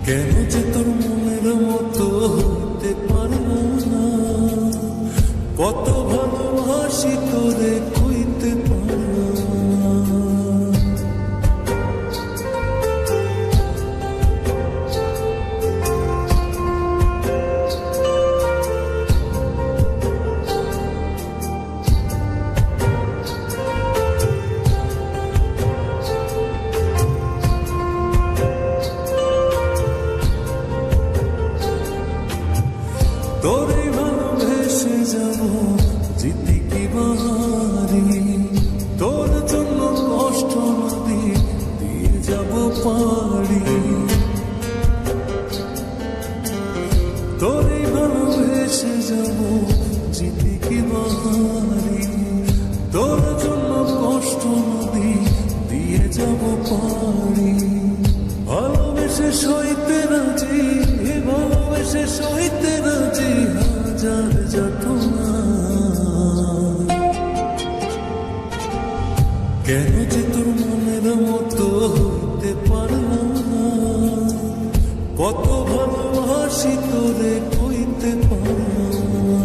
কেন যে তোর মনের মতো হতে পারবো না, কত ভালোবাসি তোরে কইতে পারবো না। তোরে ভালোবেসে যাব জিতে কি বাহারি, তোর জন্য কষ্ট নদী দিয়ে যাব পাড়ি। তোরে ভালোবেসে যাব জিতে কি বাহারি, তোর জন্য কষ্ট নদী দিয়ে যাব পাড়ি। ভালোবেসে সইতে রাজি, ভালোবেসে সইতে রাজি হাজার যাতনা। কেন যে তোর মনের মতো হইতে পারলাম না, কত ভালোবাসি তোরে কইতে পারলাম না।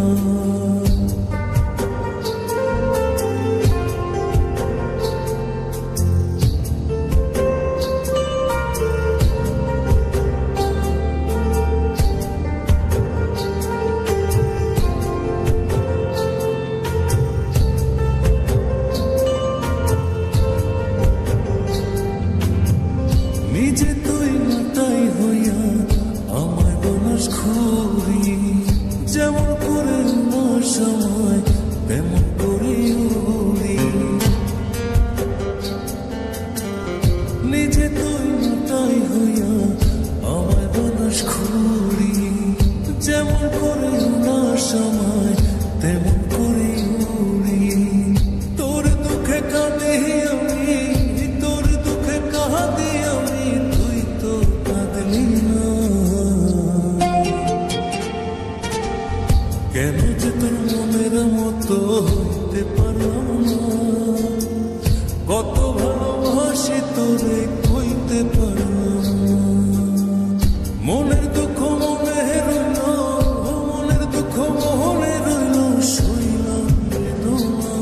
নিজে তুই মাতাই হইয়া আমায় বনস খুরি, যেমন করে না সময় তেমন করে উড়ি। নিজে তুই মাতাই হইয়া আমায় বনস খুরি, যেমন করে না সময় তেমন করে উড়ি। তোর দুঃখে কাঁদি আমি, তোর দুঃখে কাঁদি আমি, তুই তো কাঁদলি না। কেন যে তোর মনের মতো হইতে পারলাম না, কত ভালোবাসি তোরে কইতে পারলাম না। মনের দুঃখ মনে রইল, মনের দুঃখ মনে রইল, শুইলাম বেদনা।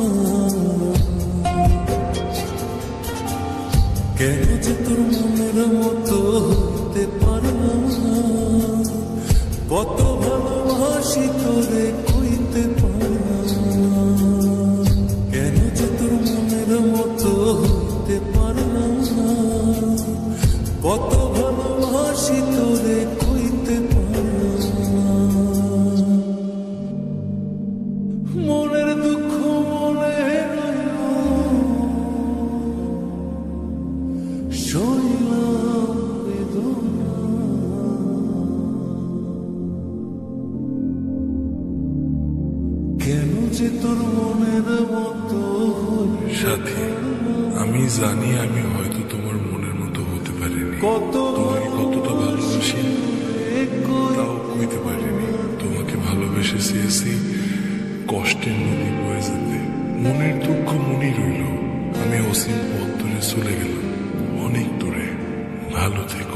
কেন যে তোর মনের মতো হইতে পারলাম না, কত ভালোবাসি তোরে কইতে পারলাম না। কেন যে তোর মনের মতো হইতে পারলাম না, কত ভালোবাসি তোরে কইতে পারলাম না। মনের দুঃখ মনে রইল, শৈলাম বেদনা। কেন যে তোর মনের মতো সাথী, আমি জানি আমি হয়তো তোমার মনের মতো হতে পারিনি, তোমাকে কতটা ভালোবাসি তাও কইতে পারিনি। তোমাকে ভালোবেসে চেয়েছি কষ্টের নদী বয়ে যেতে, মনের দুঃখ মনে রইল। আমি অসীম পথ ধরে চলে গেলাম অনেক দূরে, ভালো থেকো।